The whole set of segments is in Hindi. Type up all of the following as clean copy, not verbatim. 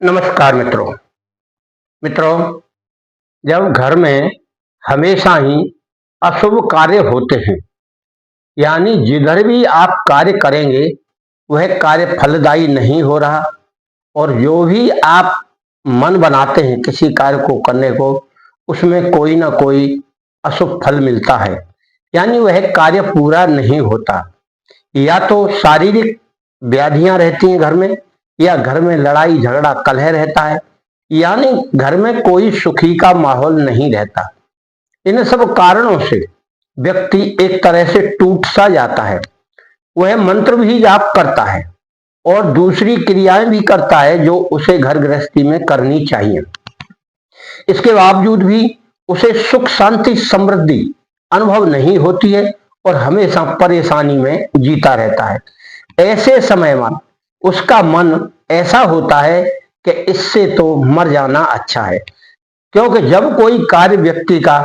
नमस्कार मित्रों, जब घर में हमेशा ही अशुभ कार्य होते हैं, यानी जिधर भी आप कार्य करेंगे वह कार्य फलदायी नहीं हो रहा और जो भी आप मन बनाते हैं किसी कार्य को करने को, उसमें कोई ना कोई अशुभ फल मिलता है, यानी वह कार्य पूरा नहीं होता। या तो शारीरिक व्याधियां रहती हैं घर में, या घर में लड़ाई झगड़ा कलह रहता है, यानी घर में कोई सुखी का माहौल नहीं रहता। इन सब कारणों से व्यक्ति एक तरह से टूट सा जाता है। वह मंत्र भी जाप करता है और दूसरी क्रियाएं भी करता है जो उसे घर गृहस्थी में करनी चाहिए। इसके बावजूद भी उसे सुख शांति समृद्धि अनुभव नहीं होती है और हमेशा परेशानी में जीता रहता है। ऐसे समय में उसका मन ऐसा होता है कि इससे तो मर जाना अच्छा है, क्योंकि जब कोई कार्य व्यक्ति का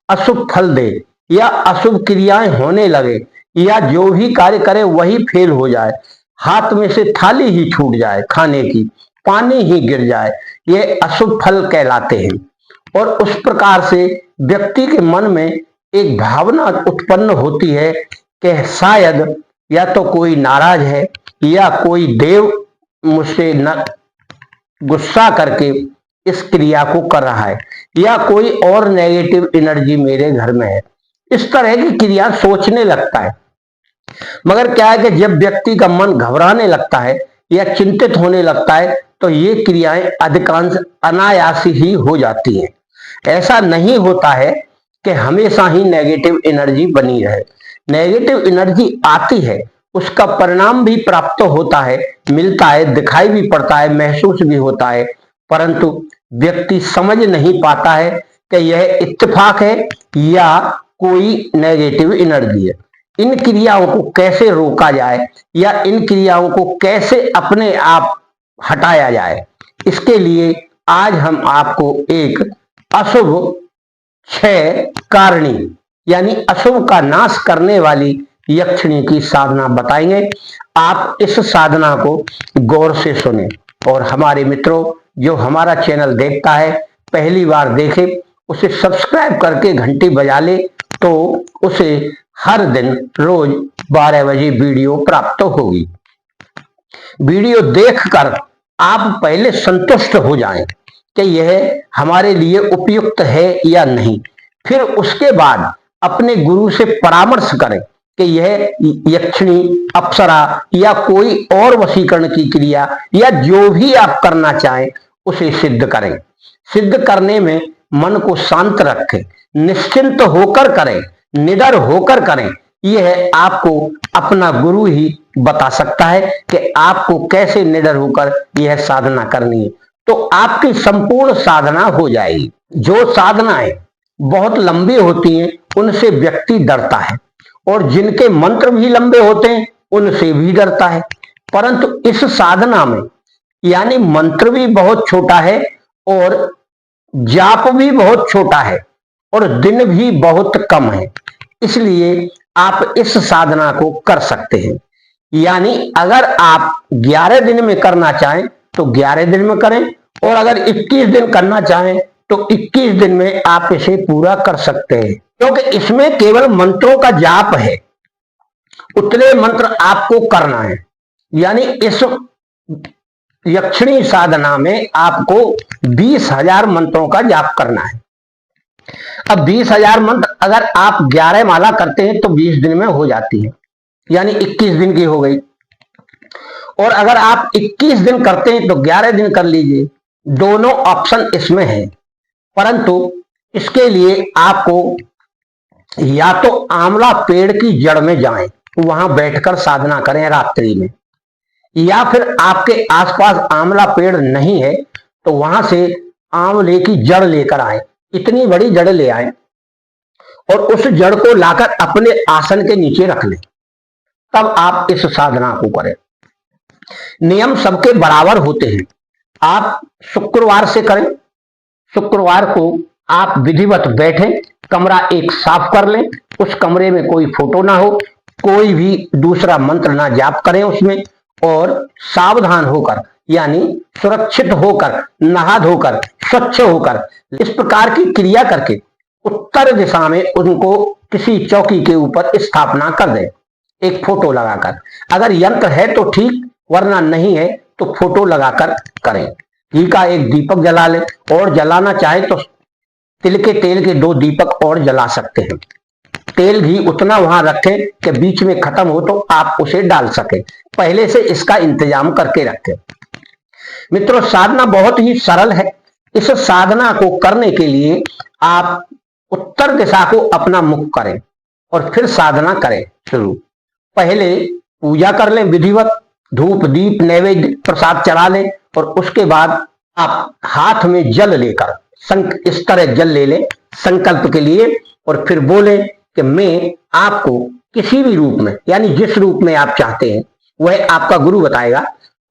अशुभ फल दे या अशुभ क्रियाएं होने लगे या जो भी कार्य करे वही फेल हो जाए, हाथ में से थाली ही छूट जाए, खाने की पानी ही गिर जाए, ये अशुभ फल कहलाते हैं। और उस प्रकार से व्यक्ति के मन में एक भावना उत्पन्न होती है कि शायद या तो कोई नाराज है या कोई देव मुझसे न गुस्सा करके इस क्रिया को कर रहा है, या कोई और नेगेटिव एनर्जी मेरे घर में है। इस तरह की क्रिया सोचने लगता है। मगर क्या है कि जब व्यक्ति का मन घबराने लगता है या चिंतित होने लगता है तो ये क्रियाएं अधिकांश अनायास ही हो जाती हैं। ऐसा नहीं होता है कि हमेशा ही नेगेटिव एनर्जी बनी रहे। नेगेटिव एनर्जी आती है, उसका परिणाम भी प्राप्त होता है, मिलता है, दिखाई भी पड़ता है, महसूस भी होता है, परंतु व्यक्ति समझ नहीं पाता है कि यह इत्तेफाक है या कोई नेगेटिव एनर्जी है। इन क्रियाओं को कैसे रोका जाए या इन क्रियाओं को कैसे अपने आप हटाया जाए, इसके लिए आज हम आपको एक अशुभ 6 कारणी यानी अशुभ का नाश करने वाली यक्षिणी की साधना बताएंगे। आप इस साधना को गौर से सुने और हमारे मित्रों जो हमारा चैनल देखता है, पहली बार देखे, उसे सब्सक्राइब करके घंटी बजा ले तो उसे हर दिन रोज 12 बजे वीडियो प्राप्त होगी। वीडियो देखकर आप पहले संतुष्ट हो जाएं कि यह हमारे लिए उपयुक्त है या नहीं, फिर उसके बाद अपने गुरु से परामर्श करें कि यह यक्षिणी, अप्सरा या कोई और वशीकरण की क्रिया या जो भी आप करना चाहें उसे सिद्ध करें। सिद्ध करने में मन को शांत रखें, निश्चिंत होकर करें, निडर होकर करें। यह आपको अपना गुरु ही बता सकता है कि आपको कैसे निडर होकर यह साधना करनी है, तो आपकी संपूर्ण साधना हो जाएगी। जो साधनाएं बहुत लंबी होती हैं उनसे व्यक्ति डरता है और जिनके मंत्र भी लंबे होते हैं उनसे भी डरता है, परंतु इस साधना में यानी मंत्र भी बहुत छोटा है और जाप भी बहुत छोटा है और दिन भी बहुत कम है, इसलिए आप इस साधना को कर सकते हैं। यानी अगर आप 11 दिन में करना चाहें तो 11 दिन में करें और अगर 21 दिन करना चाहें तो 21 दिन में आप इसे पूरा कर सकते हैं, क्योंकि इसमें केवल मंत्रों का जाप है। उतने मंत्र आपको करना है, यानी इस यक्षिणी साधना में आपको 20,000 मंत्रों का जाप करना है। अब 20,000 मंत्र अगर आप 11 माला करते हैं तो 20 दिन में हो जाती है, यानी 21 दिन की हो गई। और अगर आप 21 दिन करते हैं तो 11 दिन कर लीजिए। दोनों ऑप्शन इसमें है, परंतु इसके लिए आपको या तो आंवला पेड़ की जड़ में जाएं, वहां बैठकर साधना करें रात्रि में, या फिर आपके आसपास आंवला पेड़ नहीं है तो वहां से आंवले की जड़ लेकर आए, इतनी बड़ी जड़ ले आए और उस जड़ को लाकर अपने आसन के नीचे रख लें, तब आप इस साधना को करें। नियम सबके बराबर होते हैं। आप शुक्रवार से करें। शुक्रवार को आप विधिवत बैठें, कमरा एक साफ कर लें, उस कमरे में कोई फोटो ना हो, कोई भी दूसरा मंत्र ना जाप करें उसमें, और सावधान होकर यानी सुरक्षित होकर, नहा धोकर, स्वच्छ होकर, इस प्रकार की क्रिया करके उत्तर दिशा में उनको किसी चौकी के ऊपर स्थापना कर दें, एक फोटो लगाकर। अगर यंत्र है तो ठीक, वरना नहीं है तो फोटो लगाकर करें। घी का एक दीपक जला लें, और जलाना चाहे तो तिल के तेल के 2 दीपक और जला सकते हैं। तेल घी उतना वहां रखें कि बीच में खत्म हो तो आप उसे डाल सके, पहले से इसका इंतजाम करके रखें। मित्रों, साधना बहुत ही सरल है। इस साधना को करने के लिए आप उत्तर दिशा को अपना मुख करें और फिर साधना करें शुरू। पहले पूजा कर लें विधिवत, धूप दीप नैवेद्य प्रसाद चढ़ा लें, और उसके बाद आप हाथ में जल लेकर इस तरह जल ले लें संकल्प के लिए, और फिर बोले कि मैं आपको किसी भी रूप में, यानी जिस रूप में आप चाहते हैं वह आपका गुरु बताएगा,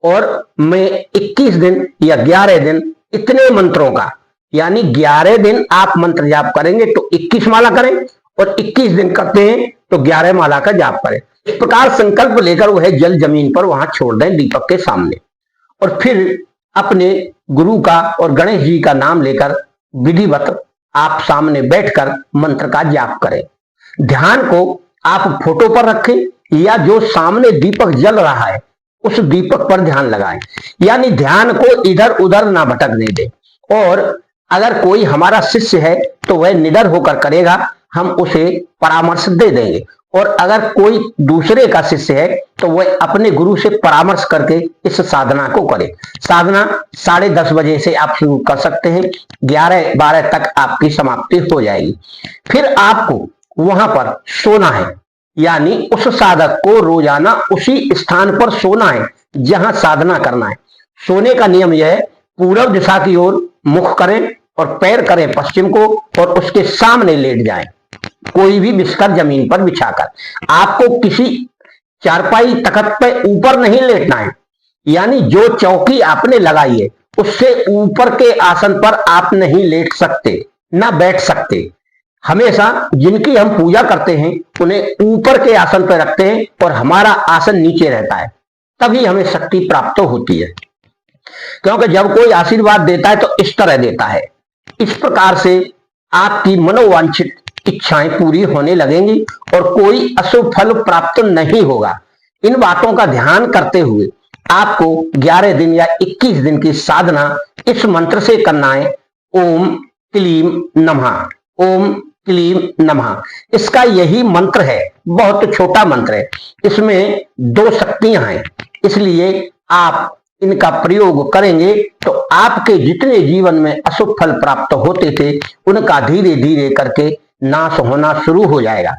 और मैं 21 दिन या 11 दिन इतने मंत्रों का, यानी 11 दिन आप मंत्र जाप करेंगे तो 21 माला करें, और 21 दिन करते हैं तो 11 माला का जाप करें। इस प्रकार संकल्प लेकर वह जल जमीन पर वहां छोड़ दें दीपक के सामने, और फिर अपने गुरु का और गणेश जी का नाम लेकर विधिवत आप सामने बैठकर मंत्र का जाप करें। ध्यान को आप फोटो पर रखें या जो सामने दीपक जल रहा है उस दीपक पर ध्यान लगाएं, यानी ध्यान को इधर उधर ना भटकने दें। और अगर कोई हमारा शिष्य है तो वह निडर होकर करेगा, हम उसे परामर्श दे देंगे, और अगर कोई दूसरे का शिष्य है तो वह अपने गुरु से परामर्श करके इस साधना को करे। साधना 10:30 बजे से आप शुरू कर सकते हैं, 11-12 तक आपकी समाप्ति हो जाएगी। फिर आपको वहां पर सोना है, यानी उस साधक को रोजाना उसी स्थान पर सोना है जहां साधना करना है। सोने का नियम यह है, पूर्व दिशा की ओर मुख करें और पैर करें पश्चिम को, और उसके सामने लेट जाएं, कोई भी बिस्तर जमीन पर बिछाकर। आपको किसी चारपाई तखत पे ऊपर नहीं लेटना है, यानी जो चौकी आपने लगाई है उससे ऊपर के आसन पर आप नहीं लेट सकते, ना बैठ सकते। हमेशा जिनकी हम पूजा करते हैं उन्हें ऊपर के आसन पर रखते हैं और हमारा आसन नीचे रहता है, तभी हमें शक्ति प्राप्त होती है। क्योंकि जब कोई आशीर्वाद देता है तो इस तरह देता है। इस प्रकार से आपकी मनोवांछित इच्छाएं पूरी होने लगेंगी और कोई अशुभ फल प्राप्त नहीं होगा। इन बातों का ध्यान करते हुए आपको 11 दिन या 21 दिन की साधना इस मंत्र से करना है, ओम क्लीम नमः, ओम क्लीम नमः। इसका यही मंत्र है, बहुत छोटा मंत्र है, इसमें 2 शक्तियां हैं, इसलिए आप इनका प्रयोग करेंगे तो आपके जितने जीवन में अशुभ फल प्राप्त होते थे उनका धीरे धीरे करके नाश होना शुरू हो जाएगा।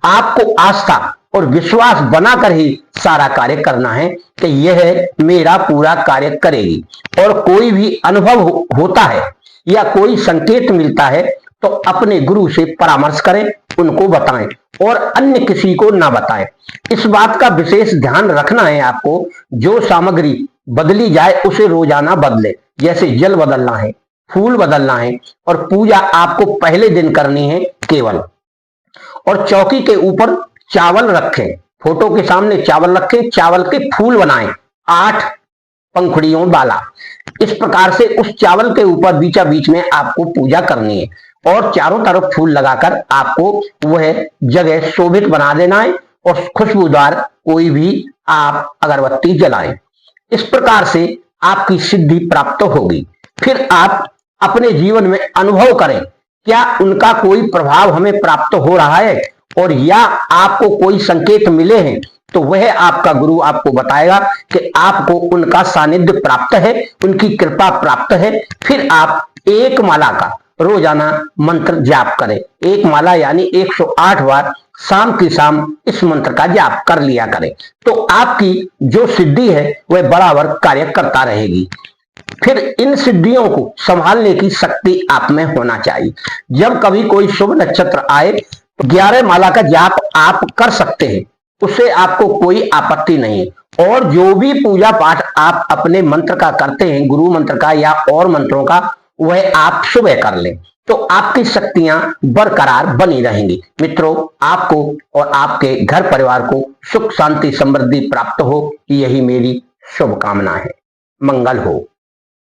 आपको आस्था और विश्वास बनाकर ही सारा कार्य करना है कि यह मेरा पूरा कार्य करेगी। और कोई भी अनुभव होता है या कोई संकेत मिलता है तो अपने गुरु से परामर्श करें, उनको बताएं और अन्य किसी को ना बताएं। इस बात का विशेष ध्यान रखना है आपको, जो सामग्री बदली जाए उसे रोजाना बदले, जैसे जल बदलना है, फूल बदलना है, और पूजा आपको पहले दिन करनी है केवल। और चौकी के ऊपर चावल रखें, फोटो के सामने चावल रखें, चावल के फूल बनाएं 8 पंखुड़ियों वाला। इस प्रकार से उस चावल के ऊपर बीचा बीच में आपको पूजा करनी है और चारों तरफ फूल लगाकर आपको वह जगह शोभित बना देना है और खुशबूदार कोई भी आप अगरबत्ती जलाएं। इस प्रकार से आपकी सिद्धि प्राप्त होगी। फिर आप अपने जीवन में अनुभव करें, क्या उनका कोई प्रभाव हमें प्राप्त हो रहा है, और या आपको कोई संकेत मिले हैं तो वह आपका गुरु आपको बताएगा कि आपको उनका सानिध्य प्राप्त है, उनकी कृपा प्राप्त है। फिर आप 1 माला का रोजाना मंत्र जाप करें। 1 माला यानी 108 बार शाम की शाम इस मंत्र का जाप कर लिया करें, तो आपकी जो सिद्धि है वह बराबर कार्य करता रहेगी। फिर इन सिद्धियों को संभालने की शक्ति आप में होना चाहिए। जब कभी कोई शुभ नक्षत्र आए तो 11 माला का जाप आप कर सकते हैं, उससे आपको कोई आपत्ति नहीं है। और जो भी पूजा पाठ आप अपने मंत्र का करते हैं, गुरु मंत्र का या और मंत्रों का, वह आप सुबह कर लें तो आपकी शक्तियां बरकरार बनी रहेंगी। मित्रों, आपको और आपके घर परिवार को सुख शांति समृद्धि प्राप्त हो, यही मेरी शुभकामना है। मंगल हो।